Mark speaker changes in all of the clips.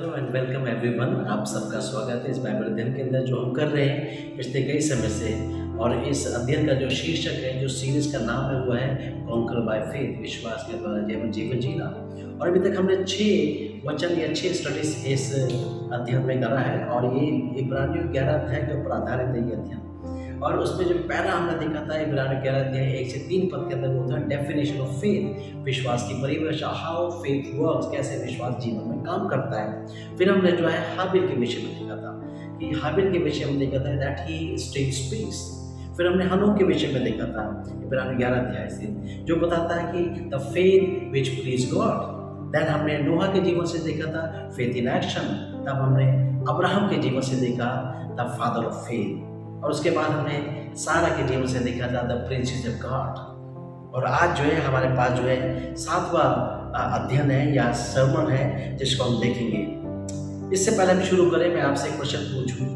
Speaker 1: Hello and welcome everyone. आप सबका स्वागत है इस बाइबल अध्ययन के अंदर जो हम कर रहे हैं पिछले कई समय से। और इस अध्ययन का जो शीर्षक है, जो सीरीज का नाम है, वो है कॉन्कर बाय फेथ, विश्वास के द्वारा जीवन जीना। और अभी तक हमने 6 वचन या 6 स्टडीज इस अध्ययन में करा है और ये इब्रानियों 11 अध्याय के ऊपर आधारित है ये अध्ययन। और उसमें जो पहला हमने देखा था इब्रानियों 11 अध्याय 1 से 3 पद के अंदर वो था डेफिनेशन ऑफ फेथ, विश्वास की परिभाषा, हाउ फेथ वर्क्स, कैसे विश्वास जीवन में काम करता है। फिर हमने जो है हाबिल के विषय में देखा था कि हाबिल के विषय में देखा था दैट ही स्टेज स्पेस। फिर हमने हनोक के विषय में देखा था इब्रानियों 11 अध्याय से, जो बताता है कि the faith which please God. देन हमने नोहा के जीवन से देखा था फेथ इन एक्शन। तब हमने अब्राहम के जीवन से देखा द फादर ऑफ फेथ। और उसके बाद हमने सारा के जीवन से देखा था द प्रिंसेस ऑफ गॉड। और आज जो है हमारे पास जो है 7वां अध्ययन है या सर्मन है जिसको हम देखेंगे। इससे पहले हम शुरू करें, मैं आपसे एक प्रश्न पूछूं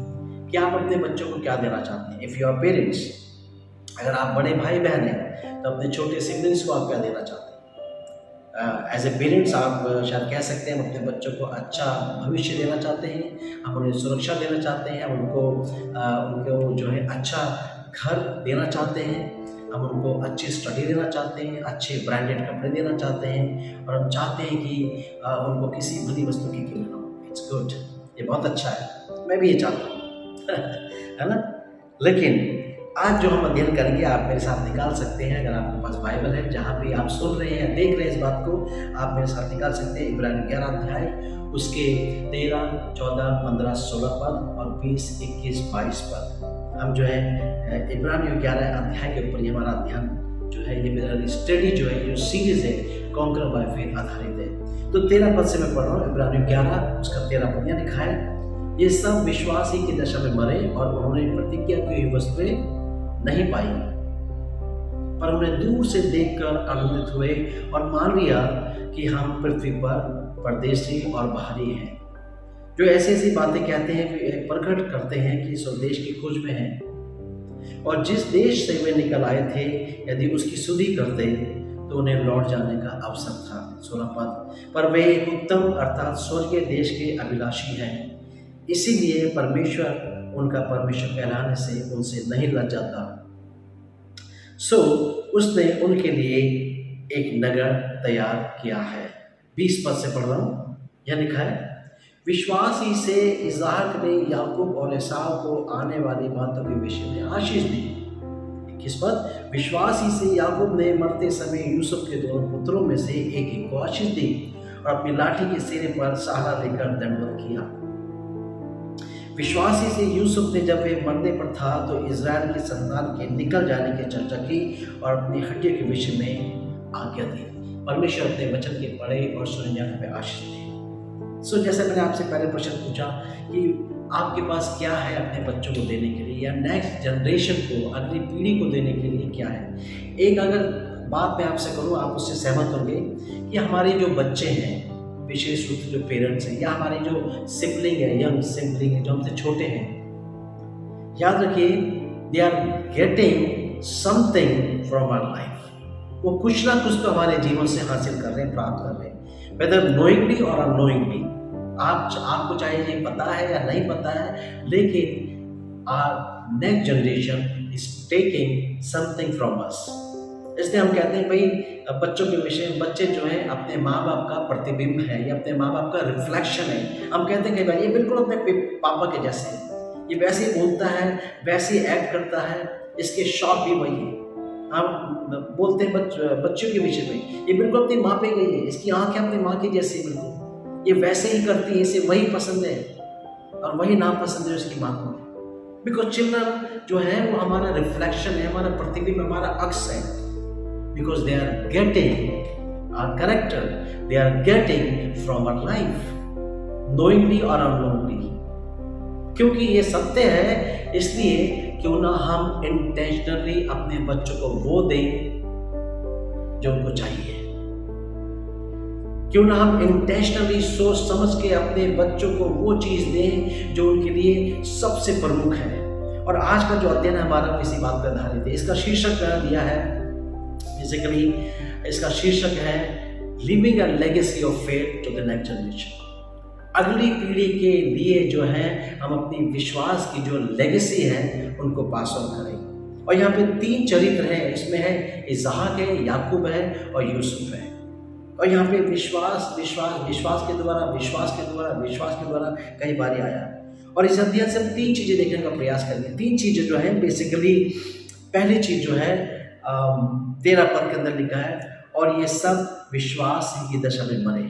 Speaker 1: कि आप अपने बच्चों को क्या देना चाहते हैं। इफ़ यू आर पेरेंट्स, अगर आप बड़े भाई बहन हैं तो अपने छोटे सिबलिंग्स को आप क्या देना चाहते हैं। एज ए पेरेंट्स आप शायद कह सकते हैं हम अपने बच्चों को अच्छा भविष्य देना चाहते हैं, हम उन्हें सुरक्षा देना चाहते हैं, हम उनको जो है अच्छा घर देना चाहते हैं, हम उनको अच्छी स्टडी देना चाहते हैं, अच्छे ब्रांडेड कपड़े देना चाहते हैं, और हम चाहते हैं कि उनको किसी बुरी वस्तु की कमी ना हो। इट्स गुड, ये बहुत अच्छा है, मैं भी ये चाहता हूँ है ना। लेकिन आज जो हम अध्ययन करेंगे आप मेरे साथ निकाल सकते हैं, अगर आपके पास बाइबल है, जहाँ भी आप सुन रहे हैं देख रहे हैं इस बात को, आप मेरे साथ निकाल सकते हैं इब्रानियों 11 अध्याय उसके 13, 14, 15, 16 पद और 20, 21, 22 पद। हम जो है इब्रानियों 11 अध्याय के ऊपर ये हमारा अध्ययन जो है, ये मेरा स्टडी जो है, जो सीरीज है कॉन्कर बाय फेथ आधारित है। तो 13 पद से मैं पढ़ रहा हूँ, इब्रानियों 11 उसका 13 पद यहाँ लिखा है, ये सब विश्वास ही की दशा में मरे और उन्होंने प्रतिज्ञा की हुई वस्तुएं नहीं पाई, पर उन्हें दूर से देखकर आनंदित हुए और मान लिया कि हम पृथ्वी पर परदेशी और बाहरी हैं। जो ऐसी ऐसी बातें कहते हैं, प्रकट करते हैं कि स्वदेश की खोज में हैं, और जिस देश से वे निकल आए थे यदि उसकी सुधि करते तो उन्हें लौट जाने का अवसर था। 16 पद, पर वे एक उत्तम अर्थात स्वर्गीय देश के अभिलाषी हैं, इसीलिए परमेश्वर उनका परमेश्वर कहलाने से उनसे नहीं लज जाता। सो उसने उनके लिए एक नगर तैयार किया है। 20 पद से पढ़ रहा हूँ, यह लिखा है, विश्वास ही से इसहाक ने याकूब और एसाव को आने वाली बातों के विषय में आशीष दी। 21 पद, विश्वास ही से याकूब ने मरते समय यूसुफ के दोनों पुत्रों में से एक एक को आशीष दी और अपनी लाठी के सिरे पर सहारा देकर दंडवत किया। विश्वासी से यूसुफ ने जब वे मरने पर था तो इज़राइल की संतान के निकल जाने की चर्चा की और अपनी हड्डियों के विषय में आज्ञा दी। परमेश्वर अपने वचन के पढ़े और सुने जाने में आशीष दे। सो जैसे मैंने आपसे पहले प्रश्न पूछा कि आपके पास क्या है अपने बच्चों को देने के लिए, या नेक्स्ट जनरेशन को, अगली पीढ़ी को देने के लिए क्या है। एक अगर बात मैं आपसे करूँ, आप उससे सहमत होंगे कि हमारे जो बच्चे हैं, विशेष रूप से जो पेरेंट्स हैं या हमारे जो सिबलिंग है, यंग सिबलिंग है, जो हमसे छोटे हैं, याद रखिए they are getting something from our life. वो कुछ ना कुछ तो हमारे जीवन से हासिल कर रहे हैं, प्राप्त कर रहे हैं, वेदर नोइंगली और अननोइंगली। आपको चाहे ये पता है या नहीं पता है, लेकिन our next generation is taking something from us. इसलिए हम कहते हैं भाई बच्चों के विषय में, बच्चे जो हैं अपने माँ बाप का प्रतिबिंब है या अपने माँ बाप का रिफ्लेक्शन है। हम कहते हैं कि भाई ये बिल्कुल अपने पापा के जैसे है, ये वैसे ही बोलता है, वैसे ही एक्ट करता है, इसके शौक भी वही है। हम बोलते हैं बच्चों के विषय में, ये बिल्कुल अपनी माँ पे गई है, इसकी आँखें अपनी माँ की जैसी बिल्कुल, ये वैसे ही करती है, इसे वही पसंद है और वही नापसंद है उसकी माँ को। बिकॉज चिल्ड्रन जो है वो हमारा रिफ्लेक्शन है, हमारा प्रतिबिंब, हमारा अक्स है। Because they are getting our character, they are getting from our life, knowingly or unknowingly। क्योंकि ये सत्य है, इसलिए क्यों ना हम इंटेंशनली अपने बच्चों को वो दें जो उनको चाहिए। क्यों ना हम इंटेंशनली सोच समझ के अपने बच्चों को वो चीज़ दें जो उनके लिए सबसे प्रमुख है। और आज का जो अध्ययन हमारा इसी बात पर आधारित है। इसका शीर्षक मैंने दिया है, बेसिकली इसका शीर्षक है living a legacy of faith to the next generation. अगली पीढ़ी के लिए जो है हम अपनी विश्वास की जो लेगेसी है उनको पास ऑन करें। और यहाँ पे 3 चरित्र हैं, इसमें है इसहाक है, याकूब है और यूसुफ है। और यहाँ पे विश्वास विश्वास विश्वास के द्वारा कई बार आया। और इस अध्ययन से हम 3 चीज़ें देखने का प्रयास करेंगे। 3 चीज़ें जो है बेसिकली, पहली चीज़ जो है 13 पद के अंदर लिखा है, और ये सब विश्वास ही की दशा में मरे।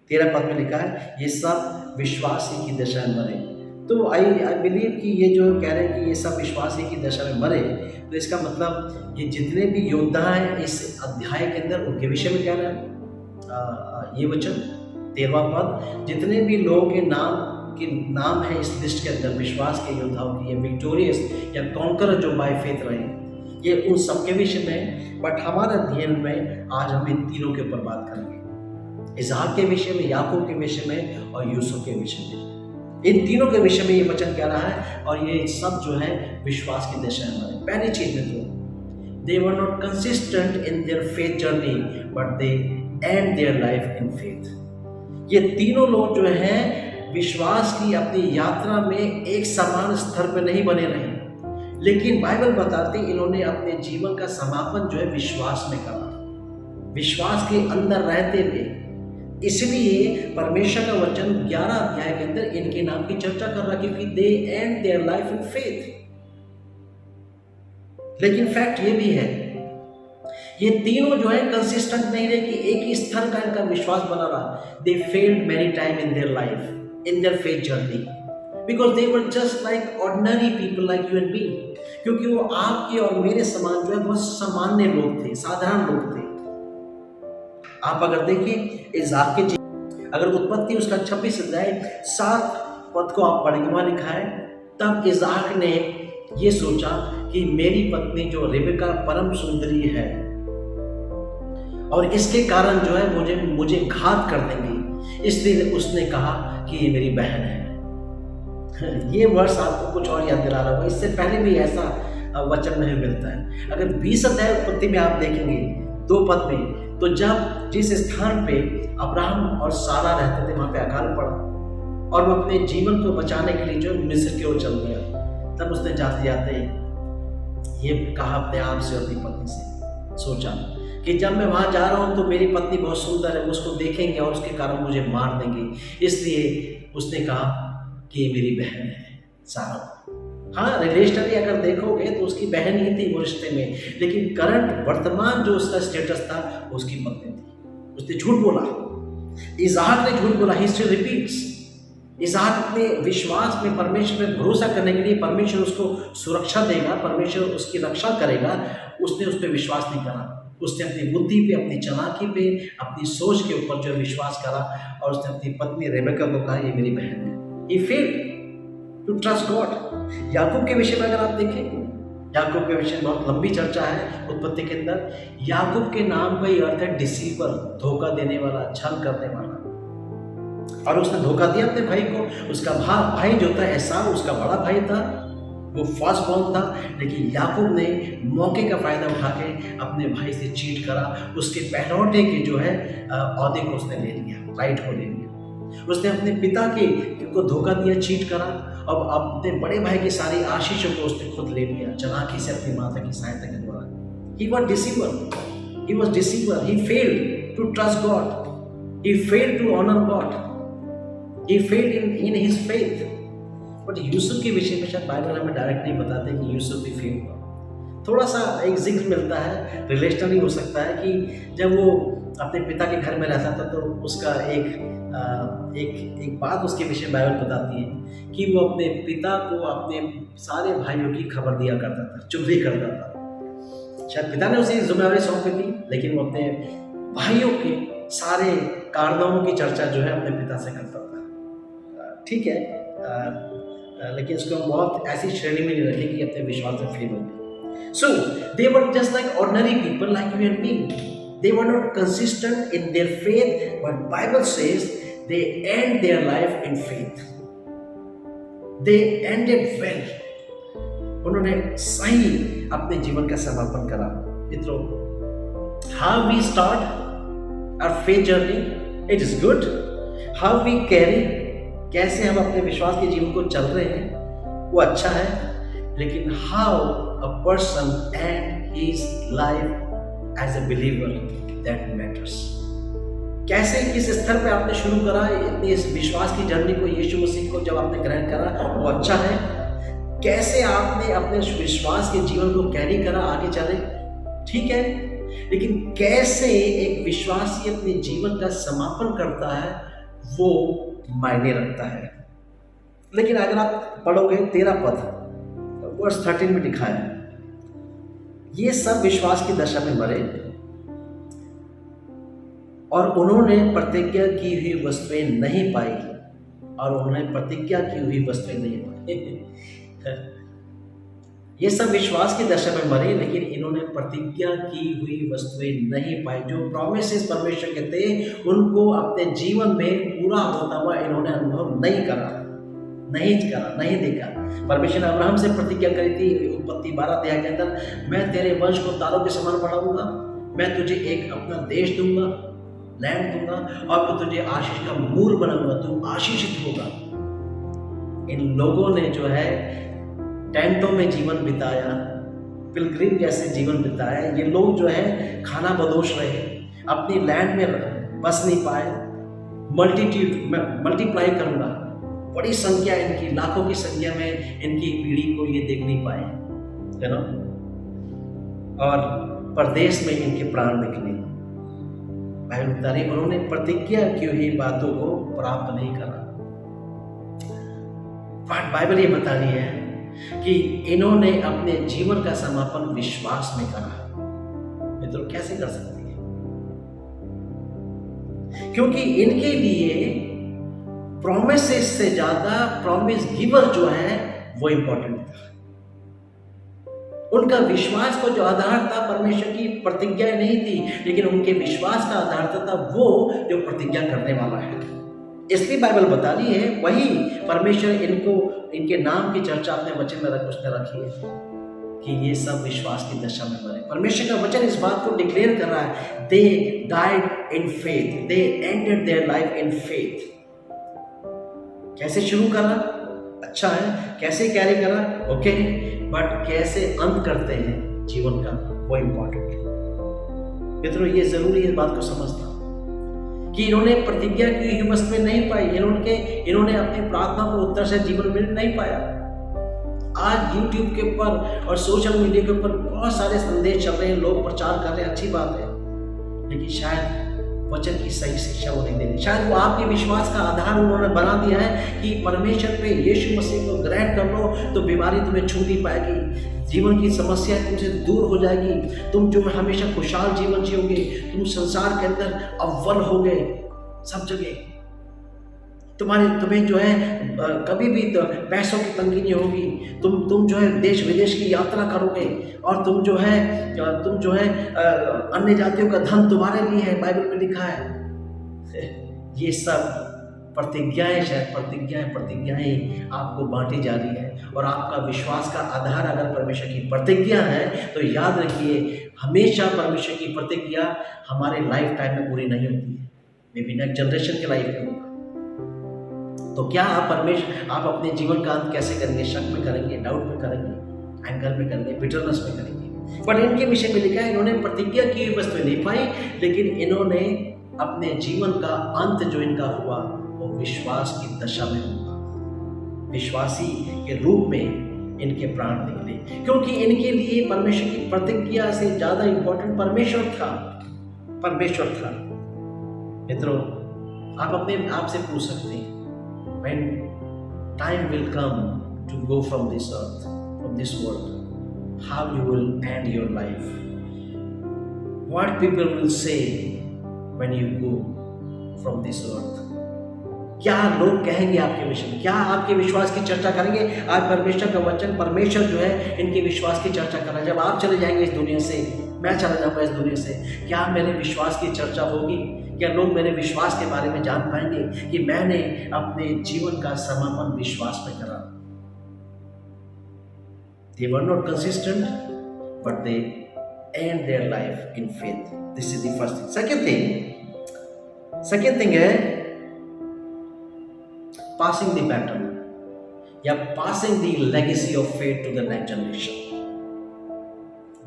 Speaker 1: 13 पद में लिखा है ये सब विश्वास ही की दशा में मरे। तो आई बिलीव कि ये जो कह रहे हैं कि ये सब विश्वास ही की दशा में मरे, तो इसका मतलब ये जितने भी योद्धा हैं इस अध्याय के अंदर उनके विषय में कह रहा है। ये वचन 13वां पद, जितने भी लोगों के नाम है इस लिस्ट के अंदर, विश्वास के योद्धाओं की, या विक्टोरियस या कॉन्करर जो बाय फेथ रहे, ये उन सबके विषय में है। बट हमारे अध्ययन में आज हम इन तीनों के ऊपर बात करेंगे, इसहाक के विषय में, याकूब के विषय में और यूसुफ के विषय में। इन तीनों के विषय में ये वचन कह रहा है, और ये सब जो है विश्वास की दशा में। पहली चीज में तो they were not consistent in their faith journey but they end their life in faith. ये तीनों लोग जो हैं विश्वास की अपनी यात्रा में एक समान स्तर पर नहीं बने रहे, लेकिन बाइबल बताती इन्होंने अपने जीवन का समापन जो है विश्वास में करा, विश्वास के अंदर रहते हुए। इसलिए परमेश्वर का वचन 11 अध्याय के अंदर इनके नाम की चर्चा कर रहा, क्योंकि they end their life in faith. लेकिन फैक्ट ये भी है, ये तीनों जो है कंसिस्टेंट नहीं रहे कि एक ही स्तर का इनका विश्वास बना रहा। They failed many time in their life, in their faith journey, because they were just like ordinary people like you and मी। क्योंकि वो आपके और मेरे समान जो है बहुत सामान्य लोग थे, साधारण लोग थे। आप अगर देखिए इसहाक के अगर उत्पत्ति उसका 26 अध्याय 7 पद को आप पढ़ेंगे, वहां लिखा है, तब इसहाक ने ये सोचा कि मेरी पत्नी जो रिबेका परम सुंदरी है और इसके कारण जो है मुझे घात कर देंगी, इसलिए उसने कहा कि ये मेरी बहन है। ये वर्ष आपको कुछ और याद दिला रहा होगा, इससे पहले भी ऐसा वचन नहीं मिलता है। अगर 20 अध्याय उत्पत्ति में आप देखेंगे 2 पद में, तो जब जिस स्थान पे अब्राहम और सारा रहते थे वहां पे अकाल पड़ा और वो अपने जीवन को बचाने के लिए जो मिस्र की ओर चल गया, तब उसने जाते जाते ये कहा अपने आप से, अपनी पत्नी से, सोचा कि जब मैं वहां जा रहा हूं तो मेरी पत्नी बहुत सुंदर है, उसको देखेंगे और उसके कारण मुझे मार देंगे, इसलिए उसने कहा कि ये मेरी बहन है सारा। हाँ, रिलेशनली अगर देखोगे तो उसकी बहन ही थी वो रिश्ते में, लेकिन करंट वर्तमान जो उसका स्टेटस था उसकी पत्नी थी। उसने झूठ बोला, इसहाक ने झूठ बोला। History repeats. इसहाक अपने विश्वास में परमेश्वर में भरोसा करने के लिए परमेश्वर उसको सुरक्षा देगा, परमेश्वर उसकी रक्षा करेगा, उसने उस पर विश्वास नहीं करा। उसने अपनी बुद्धि पे, अपनी चालाकी पे, अपनी सोच के ऊपर जो विश्वास करा और उसने अपनी पत्नी रेबेका को कहा ये मेरी बहन है। He failed to trust God। याकूब के विषय में अगर आप देखें, याकूब के विषय में बहुत लंबी चर्चा है उत्पत्ति के अंदर। याकूब के नाम का ही अर्थ है डिसीवर, धोखा देने वाला, छल करने वाला। और उसने धोखा दिया अपने भाई को। उसका भाई जो था एसाव, उसका बड़ा भाई था, वो फर्स्ट बॉर्न था, लेकिन याकूब ने मौके का फायदा उठा के अपने भाई से चीट करा। उसके पहलौठे के जो है औहदे को उसने ले लिया, राइट को ले लिया। उसने अपने पिता को धोखा दिया, चीट करा, और अपने बड़े भाई की सारी आशीषों को उसने खुद ले लिया चालाकी से अपनी माता की सहायता के द्वारा। He was deceiver. He was deceiver. He failed to trust God. He failed to honor God. He failed in his faith. But Yusuf के विषय में शायद बाइबल हमें डायरेक्ट नहीं बताते कि यूसुफ भी फेल हुआ। थोड़ा सा एक जिक्र मिलता है, रिलेशनली हो सकता है कि जब वो अपने पिता के घर में रहता था तो उसका एक बात उसके विषय में बाइबल बताती है कि वो अपने पिता को अपने सारे भाइयों की खबर दिया करता था, चुगली करता था। शायद पिता ने उसे जिम्मेदारी सौंपी थी, लेकिन वो अपने भाइयों के सारे कारनामों की चर्चा जो है अपने पिता से करता था। ठीक है, लेकिन उसको हम बहुत ऐसी श्रेणी में नहीं रखें कि अपने विश्वास में फेल हो गए। So they were just like ordinary people like you and me. They were not consistent in their faith, but Bible says they end their life in faith. They ended well. उन्होंने सही अपने जीवन का समापन करा। मित्रों, how we start our faith journey, it is good, how we carry, कैसे हम अपने विश्वास के जीवन को चल रहे हैं वो अच्छा है, लेकिन how a person and his life as a believer that matters. कैसे किस स्तर पे आपने शुरू करा अपनी इस विश्वास की जर्नी को, यीशु मसीह को जब आपने ग्रहण करा वो अच्छा है। कैसे आपने अपने विश्वास के जीवन को कैरी करा, आगे चले, ठीक है, लेकिन कैसे एक विश्वासी अपने जीवन का समापन करता है वो मायने रखता है। लेकिन अगर आप पढ़ोगे 13 पद वर्स 13 में लिखा है, ये सब विश्वास की दशा में मरे और उन्होंने प्रतिज्ञा की हुई वस्तुएं नहीं पाई, और उन्होंने प्रतिज्ञा की हुई वस्तुएं नहीं पाई। ये सब विश्वास की दशा में मरे, लेकिन इन्होंने प्रतिज्ञा की हुई वस्तुएं नहीं पाई। जो प्रॉमिसेस परमेश्वर के थे उनको अपने जीवन में पूरा होता हुआ इन्होंने अनुभव नहीं करा, नहीं देखा। परमेश्वर ने अब्राहम से प्रतिज्ञा करी थी उत्पत्ति 12 अध्याय के अंदर, मैं तेरे वंश को तारों के समान बढ़ाऊंगा, मैं तुझे एक अपना देश दूंगा, लैंड दूंगा, और मैं तुझे आशीष का मूल बनाऊंगा, तू आशीषित होगा। इन लोगों ने जो है टेंटों में जीवन बिताया, पिलग्रिम जैसे जीवन बिताया। ये लोग जो है खाना बदोश रहे, अपनी लैंड में बस नहीं पाए। मल्टीप्लाई करूंगा, बड़ी संख्या इनकी, लाखों की संख्या में इनकी पीढ़ी को ये देख नहीं पाए, है ना, और परदेश में इनके प्राण निकले। बाइबल बता रही उन्होंने प्रतिज्ञा की हुई बातों को प्राप्त नहीं करा। बाइबल ये बता रही है कि इन्होंने अपने जीवन का समापन विश्वास में करा। मित्रों, कैसे कर सकते हैं? क्योंकि इनके लिए प्रॉमिसेस से ज्यादा प्रॉमिस गिवर जो है वो इंपॉर्टेंट था। उनका विश्वास को जो आधार था परमेश्वर की प्रतिज्ञा नहीं थी, लेकिन उनके विश्वास का आधार था वो जो प्रतिज्ञा करने वाला है। इसलिए बाइबल बता रही है वही परमेश्वर इनको, इनके नाम की चर्चा अपने वचन में उसने रखी है कि ये सब विश्वास की दशा में मरे। परमेश्वर का वचन इस बात को डिक्लेयर कर रहा है, they died in faith, they ended there life in faith. कैसे शुरू करा? अच्छा है। कैसे कैरी करा? ओके, बट कैसे अंत करते हैं जीवन का वो इंपॉर्टेंट है। मित्रों, ये जरूरी है इस बात को समझना कि इन्होंने प्रतिज्ञा की हुई वस्तुएं नहीं पाई, इन्होंने अपनी प्रार्थना को उत्तर से जीवन में नहीं पाया। आज YouTube के ऊपर और सोशल मीडिया के ऊपर बहुत सारे संदेश चल रहे हैं, लोग प्रचार कर रहे हैं, अच्छी बात है, लेकिन शायद वचन की सही शिक्षा वो नहीं दे रही। शायद वो आपके विश्वास का आधार उन्होंने बना दिया है कि परमेश्वर पे, यीशु मसीह को ग्रहण कर लो तो बीमारी तुम्हें छू नहीं पाएगी, जीवन की समस्या तुमसे दूर हो जाएगी, तुम जो हमेशा खुशहाल जीवन जियोगे, तुम संसार के अंदर अव्वल होगे सब जगह, तुम्हें जो है कभी भी तो पैसों की तंगी नहीं होगी, तुम जो है देश विदेश की यात्रा करोगे, और तुम जो है अन्य जातियों का धन तुम्हारे लिए है, बाइबल में लिखा है। ये सब प्रतिज्ञाएं आपको बांटी जा रही है, और आपका विश्वास का आधार अगर परमेश्वर की प्रतिज्ञा है तो याद रखिए, हमेशा परमेश्वर की प्रतिज्ञा हमारे लाइफ टाइम में पूरी नहीं होती है, मे बी नेक्स्ट जनरेशन के लाइफ में होगा। तो क्या आप अपने जीवन का अंत कैसे करेंगे? शक में करेंगे, डाउट में करेंगे, एंगर में करेंगे, बिटरनेस में करेंगे। बट इनके विषय में लिखा है, इन्होंने प्रतिज्ञा की हुई वस्तु नहीं पाई, लेकिन इन्होंने अपने जीवन का अंत जो इनका हुआ वो विश्वास की दशा में हुआ। विश्वासी के रूप में इनके प्राण निकले, क्योंकि इनके लिए परमेश्वर की प्रतिज्ञा से ज्यादा इंपॉर्टेंट परमेश्वर था। मित्रों, आप अपने आप से पूछ सकते हैं, when time will come to go from this earth, from this world, how you will end your life, what people will say when you go from this earth, क्या लोग कहेंगे आपके विषय में, क्या आपके विश्वास की चर्चा करेंगे? आज परमेश्वर का वचन, परमेश्वर जो है इनके विश्वास की चर्चा कर रहा है। जब आप चले जाएंगे इस दुनिया से, मैं चला जाऊंगा इस दुनिया से, क्या मेरे विश्वास की चर्चा होगी? क्या लोग मेरे विश्वास के बारे में जान पाएंगे कि मैंने अपने जीवन का समापन विश्वास में करा? They were not consistent, but they end their life in faith. This is the first thing. Second thing है पासिंग द बैटन या passing the legacy of faith to the next generation.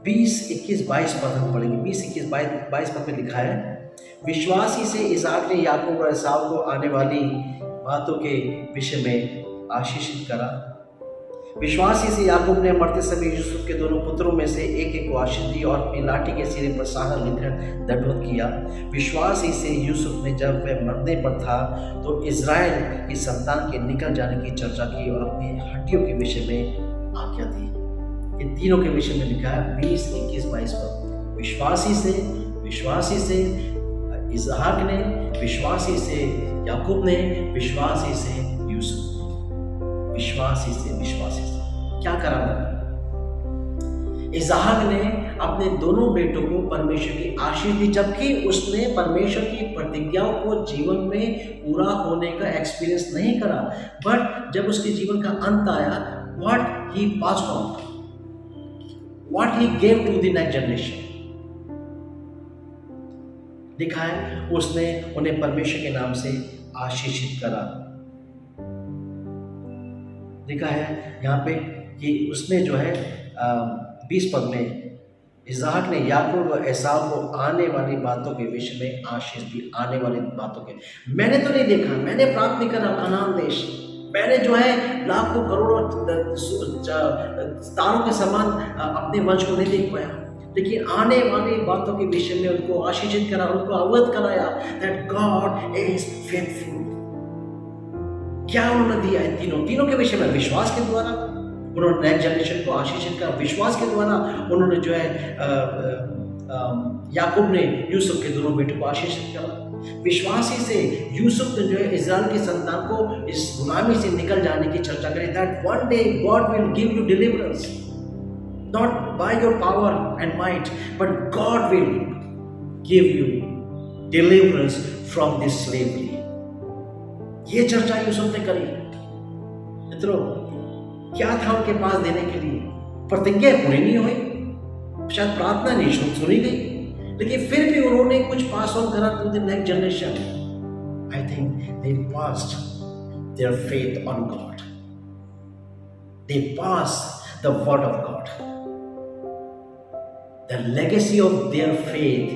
Speaker 1: 20, 21, 22 पद हम पढ़ेंगे। 20, 21, 22 पद में लिखा है, विश्वासी से इसहाक ने याकूब और एसाव को आने वाली बातों के विषय में आशीषित करा। विश्वासी से याकूब ने मरते समय यूसुफ के दोनों पुत्रों में से एक एक को आशीष दी और अपनी लाठी के सिरे पर सहारा लेकर दंडवत किया। विश्वासी से यूसुफ ने जब वह मरने पर था तो इज़राइल की संतान के निकल जाने की चर्चा की और अपनी हड्डियों के विषय में आज्ञा दी। इन तीनों के विषय में लिखा है 20, 21, 22 पर। विश्वासी से इसहाक ने, विश्वासी से याकूब ने, विश्वासी से यूसुफ। विश्वासी से क्या करा था? इसहाक ने अपने दोनों बेटों को परमेश्वर की आशीष दी, जबकि उसने परमेश्वर की प्रतिज्ञाओं को जीवन में पूरा होने का एक्सपीरियंस नहीं करा। बट जब उसके जीवन का अंत आया, what he passed on, what he gave to the next generation, लिखा है उसने उन्हें परमेश्वर के नाम से आशीषित करा। लिखा है यहाँ पे कि उसने जो है 20 पद में इसहाक ने याकूब और एसाव को आने वाली बातों के विषय में आशीष दी। आने वाली बातों के, मैंने तो नहीं देखा, मैंने प्राप्त नहीं करा कनान देश, मैंने जो है लाखों करोड़ों तारों के समान अपने वंश को नहीं देख पाया, लेकिन आने वाली बातों के विषय में उनको आशीषित करा, उनको अवगत कराया दैट गॉड इज फेथफुल। क्या उन्होंने दिया है? तीनों के विषय में विश्वास के द्वारा उन्होंने नेक्स्ट जनरेशन को आशीषित करा। विश्वास के द्वारा उन्होंने जो है याकूब ने यूसुफ के दोनों बेटों को आशीषित करा। विश्वासी से यूसुफ ने जो है इज़राइल की संतान को इस गुलामी से निकल जाने की चर्चा करी, that one day God will give you deliverance, not by your power and might, but God will give you deliverance from this slavery. ये चर्चा यूसुफ ने करी। मित्रों, क्या था उनके पास देने के लिए? प्रतिज्ञा पूरी नहीं हुई, शायद प्रार्थना नहीं सुनी गई, लेकिन फिर भी उन्होंने कुछ पास ऑन करा to the next generation. I think they passed their faith on God, they passed the word of God, the legacy of their faith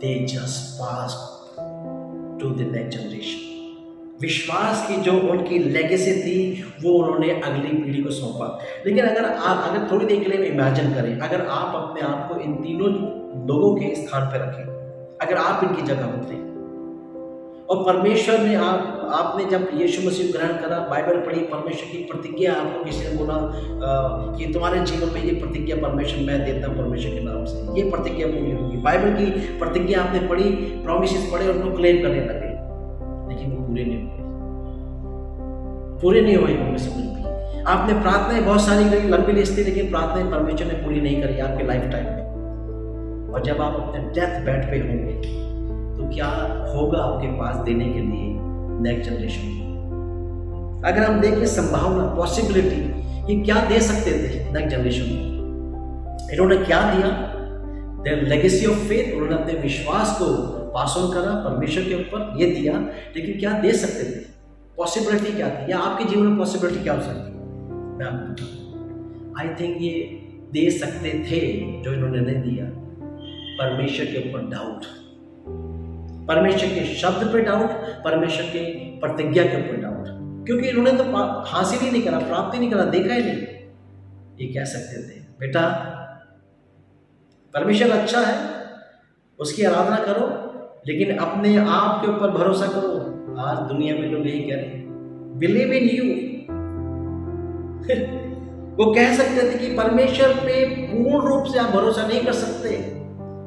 Speaker 1: they just passed to the next generation. विश्वास की जो उनकी legacy थी वो उन्होंने अगली पीढ़ी को सौंपा। लेकिन अगर थोड़ी देर के लिए इमेजिन करें, अगर आप अपने आप को इन तीनों लोगों के स्थान पर रखें, अगर आप इनकी जगह होते और परमेश्वर ने आपने जब यीशु मसीह ग्रहण करा, बाइबल पढ़ी, परमेश्वर की प्रतिज्ञा आपको किसी ने बोला कि तुम्हारे जीवन में ये प्रतिज्ञा परमेश्वर मैं देता हूँ परमेश्वर के नाम से, ये प्रतिज्ञा पूरी होगी। बाइबल की प्रतिज्ञा आपने पढ़ी, प्रॉमिसेस पढ़े, उनको क्लेम करने लगे, लेकिन वो पूरे नहीं हुए होंगे समझ भी। आपने प्रार्थनाएं बहुत सारी करी, लंबी लिस्ट थी, लेकिन प्रार्थनाएं परमेश्वर ने पूरी नहीं करी आपके लाइफ टाइम में। और जब आप अपने डेथ बेड पे होंगे तो क्या होगा आपके पास देने के लिए नेक्स्ट जनरेशन को? अगर हम देखें संभावना, पॉसिबिलिटी, ये क्या दे सकते थे नेक्स्ट जनरेशन को? इन्होंने क्या दिया? देयर लेगेसी ऑफ फेथ, उन्होंने अपने विश्वास को पास ऑन करा परमेश्वर के ऊपर, ये दिया। लेकिन क्या दे सकते थे? पॉसिबिलिटी क्या थी, या आपके जीवन में पॉसिबिलिटी क्या हो सकती है? मैं आपको बताऊं, आई थिंक ये दे सकते थे जो इन्होंने नहीं दिया, परमेश्वर के ऊपर डाउट, परमेश्वर के शब्द पे डाउट, परमेश्वर के प्रतिज्ञा के ऊपर डाउट, क्योंकि इन्होंने तो हासिल ही नहीं करा, प्राप्त ही नहीं करा, देखा ही नहीं। ये कह सकते थे बेटा परमेश्वर अच्छा है, उसकी आराधना करो, लेकिन अपने आप के ऊपर भरोसा करो। आज दुनिया में लोग यही कह रहे हैं, बिलीव इन यू। वो कह सकते थे कि परमेश्वर पे पूर्ण रूप से आप भरोसा नहीं कर सकते,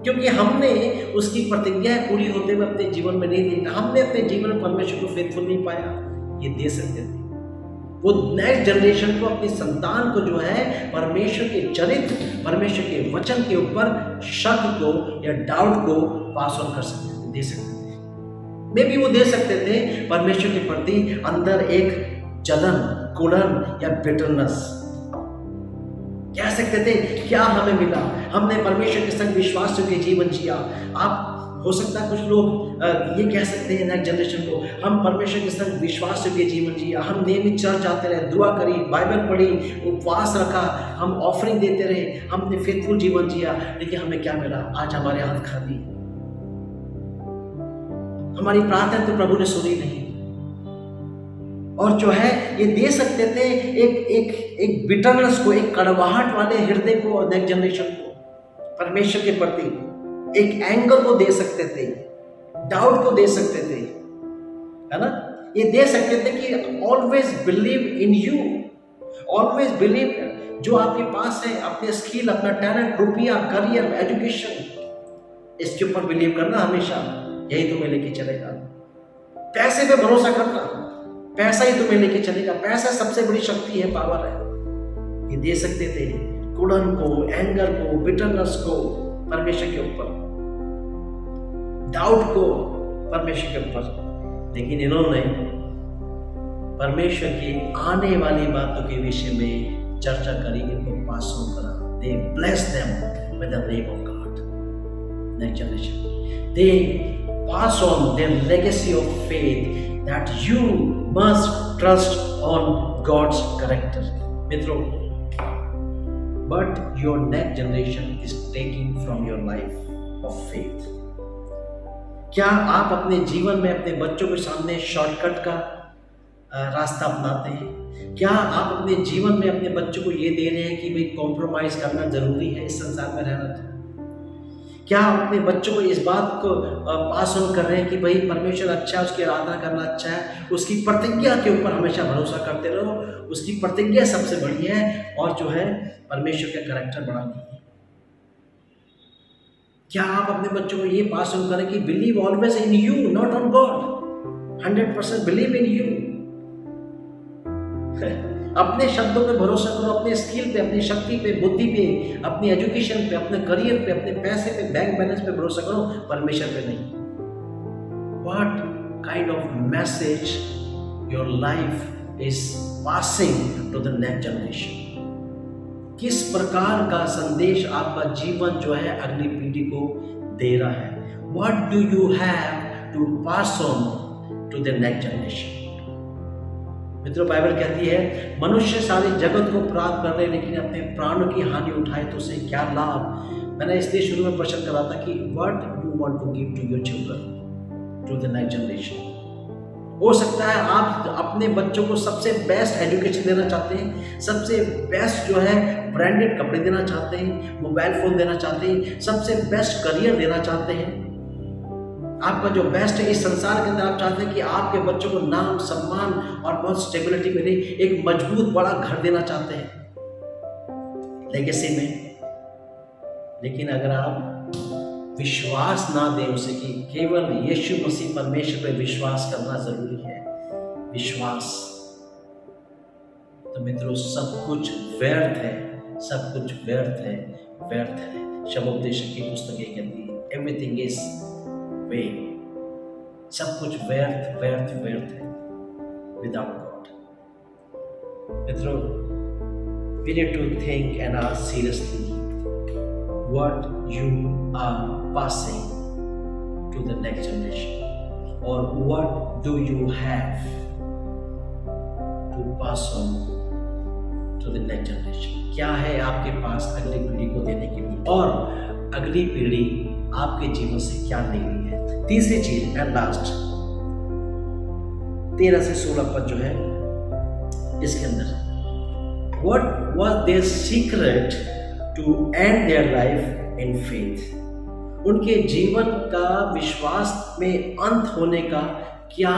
Speaker 1: क्योंकि हमने उसकी प्रतिज्ञाएं पूरी होते हुए अपने जीवन में नहीं देखा, हमने अपने जीवन में परमेश्वर को फेथफुल नहीं पाया। ये दे सकते थे, वो नेक्स्ट जनरेशन को, अपनी संतान को जो है परमेश्वर के चरित्र, परमेश्वर के वचन के ऊपर शक को या डाउट को पास ऑन कर सकते थे, दे सकते थे। मे भी वो दे सकते थे परमेश्वर के प्रति अंदर एक जलन, कुड़न या बिटरनेस। कह सकते थे क्या हमें मिला, हमने परमेश्वर के संग विश्वास के जीवन जिया। आप हो सकता है कुछ लोग ये कह सकते हैं नेक्स्ट जनरेशन को, हम परमेश्वर के संग विश्वास योग्य जीवन जिया, हम नियमित चर्च जाते रहे, दुआ करी, बाइबल पढ़ी, उपवास रखा, हम ऑफरिंग देते रहे, हमने फेथफुल जीवन जिया, लेकिन हमें क्या मिला? आज हमारे हाथ खाली, हमारी प्रार्थना तो प्रभु ने सुनी नहीं। और जो है ये दे सकते थे एक बिटरनेस को, एक कड़वाहट वाले हृदय को नेक्स्ट जनरेशन को परमेश्वर के प्रति, एक एंगर को दे सकते थे, डाउट को दे सकते थे, है ना? ये दे सकते थे कि always believe in you, always believe, जो आपके पास है, अपने स्किल, अपना टैलेंट, रुपया, करियर, एजुकेशन, इसके ऊपर बिलीव करना हमेशा, यही तुम्हें लेके चलेगा। पैसे पे भरोसा करना, पैसा ही तुम्हें लेके चलेगा, पैसा सबसे बड़ी शक्ति है, पावर है। ये दे सकते थे कुड़न को, एंगर को, बिटरनेस को परमेश्वर के ऊपर, डाउट को परमेश्वर के ऊपर, लेकिन इन्होंने परमेश्वर की आने वाली बातों के विषय में चर्चा करी, इनको पास ऑन करा। They blessed them with the name of God. Next generation, they pass on their legacy of faith that you must trust on God's character. मित्रों, but your next generation is taking from your life of faith. क्या आप अपने जीवन में अपने बच्चों के सामने शॉर्टकट का रास्ता अपनाते हैं? क्या आप अपने जीवन में अपने बच्चों को ये दे रहे हैं कि भाई कॉम्प्रोमाइज करना जरूरी है इस संसार में रहना? क्या आप अपने बच्चों को इस बात को पास ऑन कर रहे हैं कि भाई परमेश्वर अच्छा है, उसकी आराधना करना अच्छा है, उसकी प्रतिज्ञा के ऊपर हमेशा भरोसा करते रहो, उसकी प्रतिज्ञा सबसे बड़ी है, और जो है परमेश्वर का कैरेक्टर बड़ा नहीं है? क्या आप अपने बच्चों को ये पास ऑन करें कि believe always in you, not on God, 100% believe in you. अपने शब्दों पे भरोसा करो, अपने स्किल पे, अपनी शक्ति पे, बुद्धि पे, अपनी एजुकेशन पे, अपने करियर पे, अपने पैसे पे, बैंक बैलेंस पे भरोसा करो, परमेश्वर पे नहीं। What kind of message your life is passing to the next generation? किस प्रकार का संदेश आपका जीवन जो है अगली पीढ़ी को दे रहा है? What do you have to pass on to the next generation? मित्रों, बाइबल कहती है मनुष्य सारे जगत को प्राप्त कर रहे लेकिन अपने प्राणों की हानि उठाए तो उसे क्या लाभ? मैंने इसलिए शुरू में प्रश्न करा था कि what you want to give to your children, to the next generation. हो सकता है आप अपने बच्चों को सबसे बेस्ट एजुकेशन देना चाहते हैं, सबसे बेस्ट जो है ब्रांडेड कपड़े देना चाहते हैं, मोबाइल फोन देना चाहते हैं, सबसे बेस्ट करियर देना चाहते हैं, आपका जो बेस्ट है इस संसार के अंदर आप चाहते हैं कि आपके बच्चों को नाम, सम्मान और बहुत स्टेबिलिटी मिले, एक मजबूत बड़ा घर देना चाहते हैं लेगेसी में। लेकिन अगर आप विश्वास ना दें उसे कि केवल यीशु मसीह परमेश्वर पर विश्वास करना जरूरी है, विश्वास, तो मित्रों सब कुछ व्यर्थ है, सब कुछ व्यर्थ है, व्यर्थ है। शबोपदेशक की पुस्तक ये कहती है एवरीथिंग इज वे, सब कुछ व्यर्थ व्यर्थ व्यर्थ है विदाउट गॉड। मित्रों, we need to think and ask seriously what you are passing to the next generation, or what do you have to pass on to the next generation? क्या है आपके पास अगली पीढ़ी को देने के लिए, और अगली पीढ़ी आपके जीवन से क्या ले रही है? तीसरी चीज एंड लास्ट, 13 से 16 पद जो है इसके अंदर, What was their secret to end their life in faith? उनके जीवन का विश्वास में अंत होने का क्या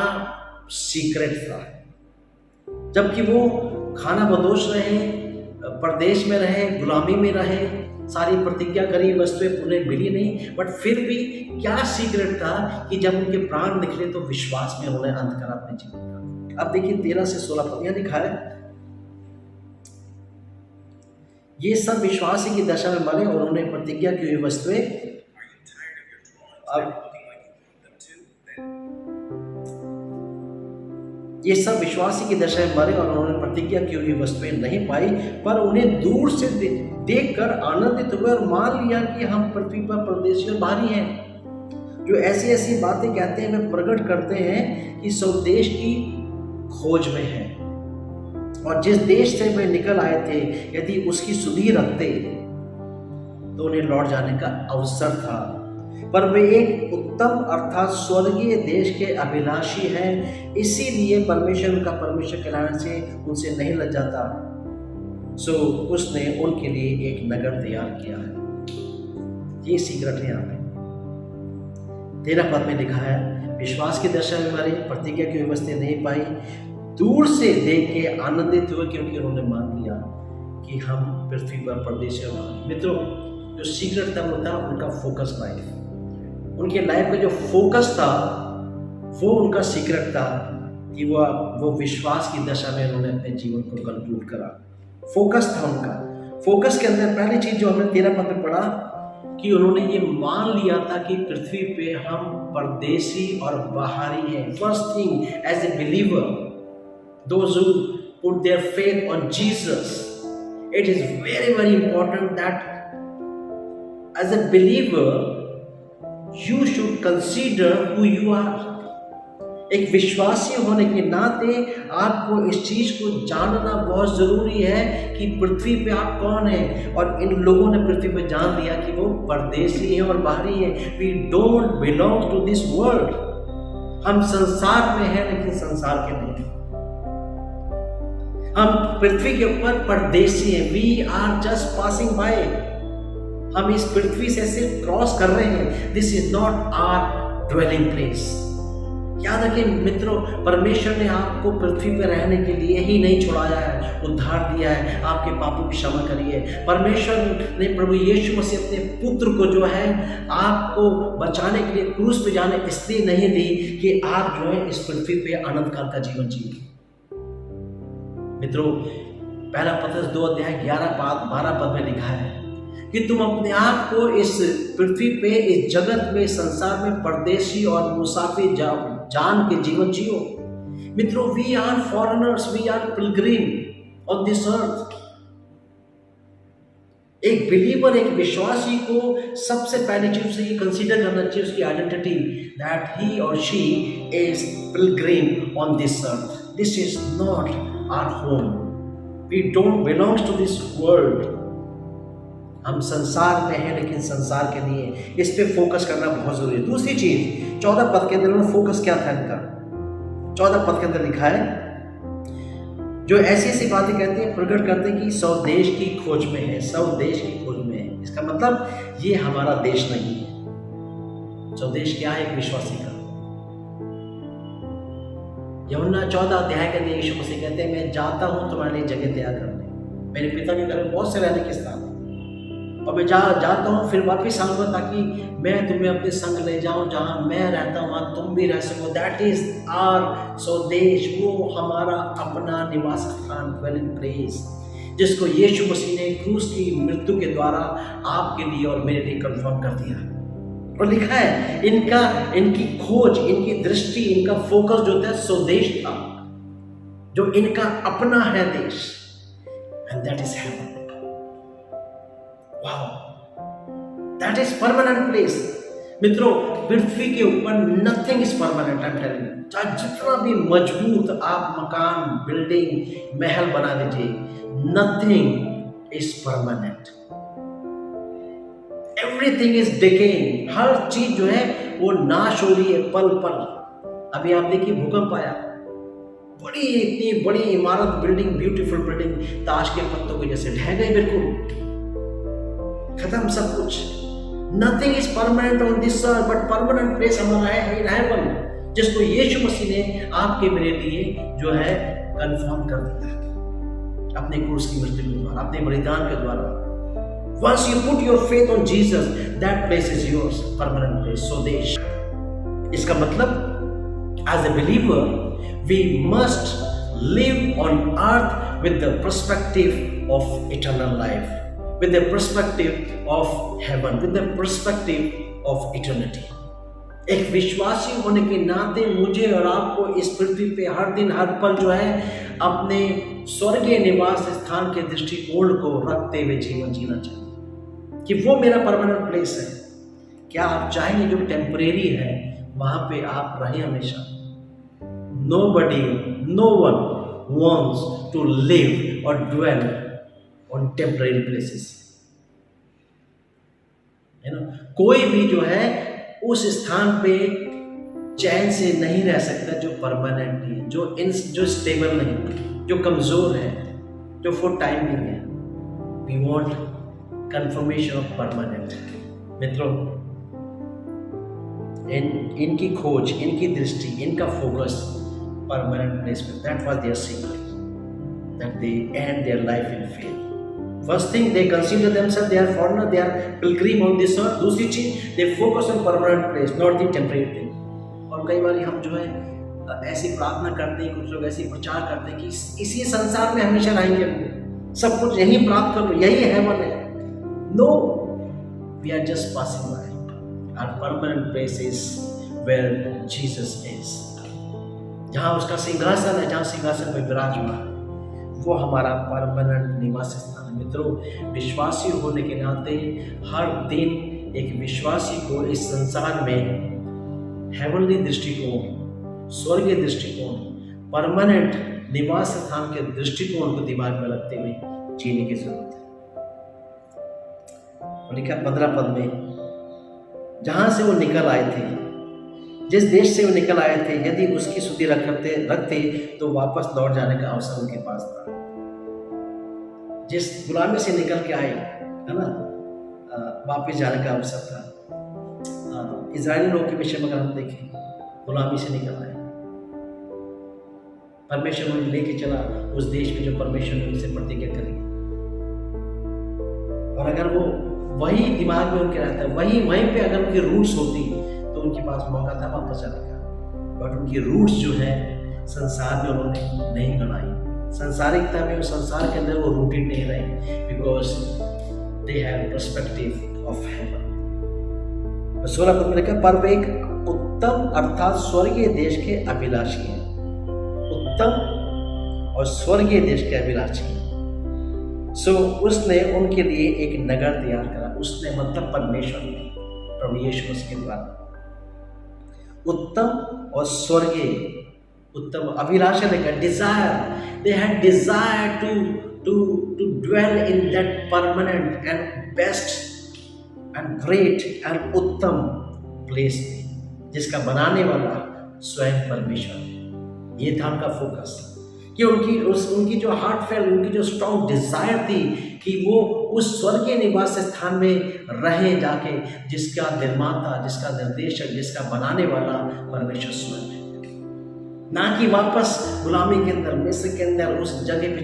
Speaker 1: सीक्रेट था? जबकि वो खाना बदोश रहे, परदेश में रहे, गुलामी में रहे, सारी प्रतिज्ञा करी वस्तुएं उन्हें मिली नहीं, बट फिर भी क्या सीक्रेट था कि जब उनके प्राण निकले तो विश्वास में उन्होंने अंत करा अपने जीवन का। अब देखिए 13 से 16 पद यहां लिखा है, ये सब विश्वासी की दशा में मरे और उन्होंने प्रतिज्ञा की हुई वस्तुएं, अब ये सब विश्वासी की दशा में मरे और उन्होंने प्रतिज्ञा की हुई वस्तुएं नहीं पाई, पर उन्हें दूर से देखकर आनंदित हुए और मान लिया कि हम पृथ्वी पर परदेशी और बाहरी हैं। जो ऐसी ऐसी बातें कहते हैं, वे प्रकट करते हैं कि स्वदेश की खोज में है, और जिस देश से वे निकल आए थे यदि उसकी सुधि रखते तो उन्हें लौट जाने का अवसर था, पर वे एक उत्तम अर्थात स्वर्गीय देश के अभिलाषी हैं, इसीलिए परमेश्वर उनका परमेश्वर कहलाने से उनसे नहीं लग जाता। सो उसने उनके लिए एक नगर तैयार किया है। ये सीक्रेट है। यहाँ पे 13 पद में लिखा है, विश्वास की दशा में हमारी प्रतिज्ञा की व्यवस्था नहीं पाई, दूर से देख के आनंदित हुए क्योंकि उन्होंने मान लिया कि हम पृथ्वी पर परदेशी हैं। मित्रों, जो सीक्रेट था वो था उनका फोकस लाइफ। उनके लाइफ का जो फोकस था वो उनका सीक्रेट था कि वो विश्वास की दशा में उन्होंने अपने जीवन को कंक्लूड करा। फोकस था उनका। फोकस के अंदर पहली चीज जो हमने 13 पद में पढ़ा कि उन्होंने ये मान लिया था कि पृथ्वी पे हम परदेशी और बाहरी हैं। First thing, as a believer, those who put their faith on Jesus, it is very very important that as a believer you should consider who you are. एक विश्वासी होने के नाते आपको इस चीज को जानना बहुत जरूरी है कि पृथ्वी पे आप कौन हैं। और इन लोगों ने पृथ्वी पे जान लिया कि वो परदेशी हैं और बाहरी हैं। We don't belong to this world. हम संसार में हैं लेकिन संसार के नहीं। हम पृथ्वी के ऊपर परदेशी हैं। We are just passing by. हम इस पृथ्वी से सिर्फ क्रॉस कर रहे हैं। This is not our dwelling place. याद रखिए मित्रों, परमेश्वर ने आपको पृथ्वी पर रहने के लिए ही नहीं छुड़ाया है, उद्धार दिया है। आपके पापों की क्षमा करिए। परमेश्वर ने प्रभु यीशु मसीह अपने पुत्र को जो है आपको बचाने के लिए क्रूस पे जाने इसलिए नहीं दी कि आप जो है इस पृथ्वी पे अनंत काल का जीवन जिए। मित्रों, पहला पत्रस 2 अध्याय 12 पद में लिखा है कि तुम अपने आप को इस पृथ्वी पे, इस जगत में, संसार में परदेशी और मुसाफिर जान के जीवन जियो। मित्रों, we are foreigners, we are pilgrim on this earth. एक बिलीवर, एक विश्वासी को सबसे पहली चीज से ये कंसीडर करना चाहिए उसकी आइडेंटिटी, दैट ही और she is pilgrim on this earth. This is not our home. We don't belongs to this world. हम संसार में हैं लेकिन संसार के नहीं है। इस पे फोकस करना बहुत जरूरी है। दूसरी चीज, 14 पद के अंदर फोकस क्या था इनका? 14 पद के अंदर लिखा है, जो ऐसी ऐसी बातें कहते हैं, प्रकट करते हैं कि स्वदेश की खोज में है, स्वदेश की खोज में है। इसका मतलब ये हमारा देश नहीं है। स्वदेश क्या है? एक विश्वासी का। यूहन्ना 14 अध्याय के अंदर यीशु मसीह कहते हैं, मैं जाता हूं तुम्हारे लिए जगह तैयार करने। मेरे पिता के घर में बहुत से रहने के स्थान, और मैं जाता हूँ फिर वापिस आऊँगा ताकि मैं तुम्हें अपने संग ले जाऊँ। जहाँ मैं रहता हूँ वहाँ तुम भी रह सको। दैट इज आवर स्वदेश। वो हमारा अपना निवास स्थान, ड्वेलिंग प्लेस, जिसको यीशु मसीह ने क्रूस की मृत्यु के द्वारा आपके लिए और मेरे लिए कंफर्म कर दिया। और लिखा है इनकी खोज, इनकी दृष्टि, इनका फोकस जो था स्वदेश था, जो इनका अपना है देश, and that is heaven. Wow, that is permanent place. मित्रों, पृथ्वी के ऊपर nothing is permanent, I'm telling you. चाहे जितना भी मजबूत आप मकान, बिल्डिंग, महल बना लीजिए, nothing is permanent. Everything is decaying. हर चीज जो है वो नाश हो रही है पल पल। अभी आप देखिए भूकंप आया, इतनी बड़ी इमारत, बिल्डिंग, ब्यूटीफुल बिल्डिंग, ताश के पत्तों की जैसे ढह गई, बिल्कुल खत्म सब कुछ। Nothing is permanent on this earth, but permanent place हमारा है इन हेवन, जिसको यीशु मसीह ने आपके मेरे लिए जो है कंफर्म कर दिया अपने क्रूस की मृत्यु के द्वारा, अपने बलिदान के द्वारा। Once you put your faith on Jesus, that place is yours, permanent place, स्वदेश। इसका मतलब as a believer we must live on earth with the perspective of eternal life, with the perspective of heaven, with the perspective of eternity. एक विश्वासी होने के नाते मुझे और आपको इस पृथ्वी पे हर दिन हर पल जो है अपने स्वर्गीय निवास स्थान के दृष्टिकोण को रखते हुए जीवन जीना चाहिए कि वो मेरा परमानेंट प्लेस है, क्या आप चाहेंगे जो टेम्परेरी है वहाँ पे आप रहें हमेशा? Nobody, no one wants to live or dwell on temporary places. है ना? कोई भी जो है उस स्थान पे चैन से नहीं रह सकता जो परमानेंट नहीं है, जो स्टेबल नहीं है, जो कमजोर है, जो फॉर टाइम नहीं है। We want confirmation of permanent. मित्रों, इनकी खोज, इनकी दृष्टि, इनका फोकस परमानेंट प्लेस पे, that was their secret, that they end their life in faith. First thing, they consider themselves they are foreigner, they are pilgrim on this earth. दूसरी चीज, they focus on permanent place, not the temporary thing. और कई बार हम जो है ऐसी प्रार्थना करते हैं, कुछ लोग ऐसी प्रचार करते हैं कि इसी संसार में हमेशा रहेंगे, सब कुछ यही प्राप्त कर लो, यही हेवन है। No, we are just passing by. Our permanent place is where Jesus is. जहाँ उसका सिंहासन है, जहाँ सिंहासन में विराजमान है, वो हमारा परमानेंट निवास स्थान है। मित्रों, विश्वासी होने के नाते हर दिन एक विश्वासी को इस संसार में हेवनली दृष्टिकोण, स्वर्गीय दृष्टिकोण, परमानेंट निवास स्थान के दृष्टिकोण को दिमाग में रखते हुए जीने की जरूरत है। और लिखा 15 पद में, जहां से वो निकल आए थे, जिस देश से वो निकल आए थे, यदि उसकी सुधि रखते तो वापस लौट जाने का अवसर उनके पास था। जिस गुलामी से निकल के आए, है ना, वापस जाने का अवसर था। इजरायली लोगों के विषय में अगर हम देखें, गुलामी से निकल आए, परमेश्वर उन्हें लेके चला उस देश में जो परमेश्वर ने उनसे प्रतिज्ञा करी। और अगर वो वही दिमाग में उनके रहता है, वहीं पे अगर उनकी रूट्स होती तो उनके पास मौका था वापस जाने का। बट उनकी रूट्स जो है संसार में उन्होंने नहीं गढ़ाई, संसारिकता में, संसार के अंदर वो रूटेड नहीं रहे, because they have perspective of haven. 16 पद में लिखा, पर वे एक उत्तम अर्थात स्वर्गीय देश के अभिलाषी हैं। उत्तम और स्वर्गीय देश के अभिलाषी हैं। उसने उनके लिए एक नगर तैयार करा। उसने मतलब परमेश्वर ने, प्रभु यीशु मसीह के द्वारा उत्तम और स्वर्गीय, उत्तम अभिलाषा लेकर, desire, they had desire to dwell in that permanent and best and great and उत्तम प्लेस, जिसका बनाने वाला स्वयं परमेश्वर है। ये था उनका फोकस, कि उनकी जो हार्टफेल, उनकी जो स्ट्रॉन्ग डिजायर थी कि वो उस स्वर्गीय निवास स्थान में रहे जाके, जिसका निर्माता, जिसका निर्देशक, जिसका बनाने वाला परमेश्वर स्वयं है। ना कि वापस गुलामी के अंदर, मिस्र के अंदर उस जगह पे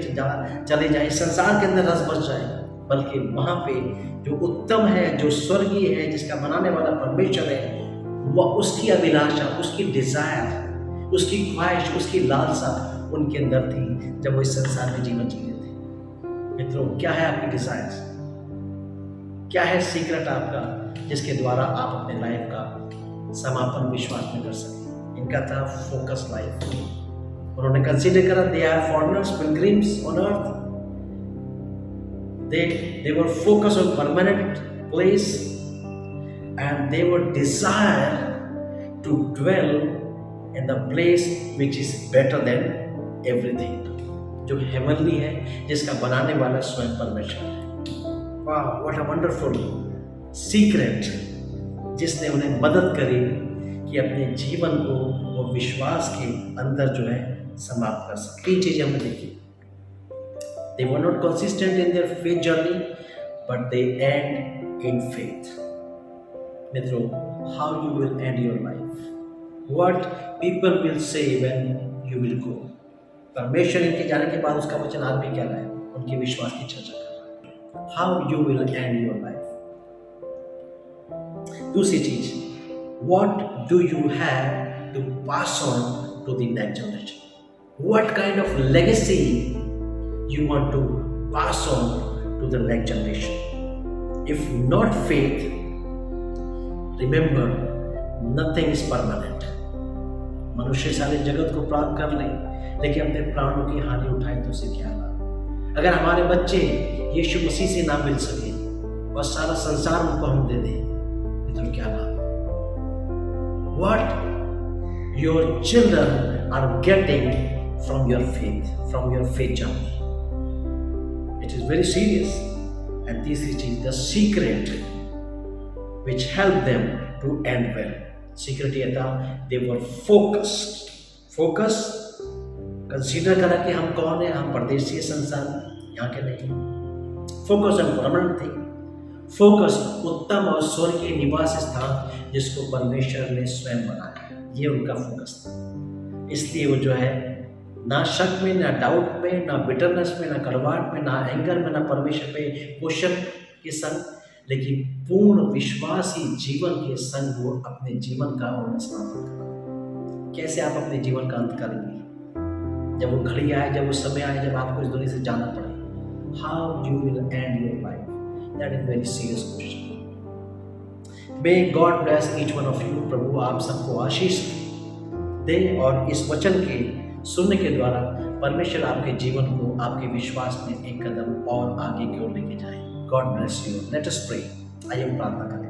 Speaker 1: चले जाए, संसार के अंदर रस बस जाए, बल्कि वहाँ पे जो उत्तम है, जो स्वर्गीय है, जिसका बनाने वाला परमेश्वर है, वह उसकी अभिलाषा, उसकी डिजायर, उसकी ख्वाहिश, उसकी लालसा उनके अंदर थी जब वो इस संसार में जीवन जी रहे थे। मित्रों, क्या है आपकी डिजायर? क्या है सीक्रेट आपका, जिसके द्वारा आप अपने लाइफ का समापन विश्वास में कर सकें? इनका था फोकस लाइफ। उन्होंने कंसीडर करा, they are foreigners, pilgrims on earth. They were focused on permanent place and they were desire to dwell in the place which is better than everything, जो heavenly है, जिसका बनाने वाला स्वयं परमेश्वर है। वाह, what a wonderful secret, जिसने उन्हें मदद करी कि अपने जीवन को वो विश्वास के अंदर जो है समाप्त कर सके। तीन चीजें हमने देखी। They were not consistent in their faith journey, but they end in faith. मित्रों, how you will end your life? What people will say when you will go? परमेश्वर इनके जाने के बाद उसका वचन आज भी क्या है, उनके विश्वास की चर्चा कर रहा है। How you will end your life? दूसरी चीज, what do you have to pass on to the next generation? What kind of legacy you want to pass on to the next generation? If not faith, remember, nothing is permanent. मनुष्य सारे जगत को प्राप्त कर ले, लेकिन अपने प्राणों की हानि उठाए तो उसे क्या लाभ? अगर हमारे बच्चे यीशु मसीह से ना मिल सके और सारा संसार उनको हम दे दें, तो क्या नाम? What your children are getting from your faith journey. It is very serious, and this is the secret which helped them to end well. Secret ये था, they were focused. Focus, consider करा कि हम कौन है, हम परदेशी संसार यहाँ के नहीं. Focus on permanent thing. Focus उत्तम और स्वर्गीय निवास स्थान जिसको परमेश्वर ने स्वयं बनाया, ये उनका फोकस था. इसलिए वो जो है ना शक में, ना डाउट में, ना बिटरनेस में, ना कड़वाहट में, ना एंगर में, ना परमेश्वर पे क्वेश्चन के संग, लेकिन पूर्ण विश्वासी जीवन के संग वो अपने जीवन का उन्हें समापन करा. कैसे आप अपने जीवन का अंत करेंगे? जब वो घड़ी आए, जब वो समय आए, जब आपको इस दुनिया से जाना पड़े. How you will end your life? That is very serious question. May God bless each one of you. प्रभु आप सबको आशीष दे और इस वचन के सुनने के द्वारा परमेश्वर आपके जीवन को आपके विश्वास में एक कदम और आगे की ओर लेके जाए. God bless you. Let us pray. आइए प्रार्थना करें.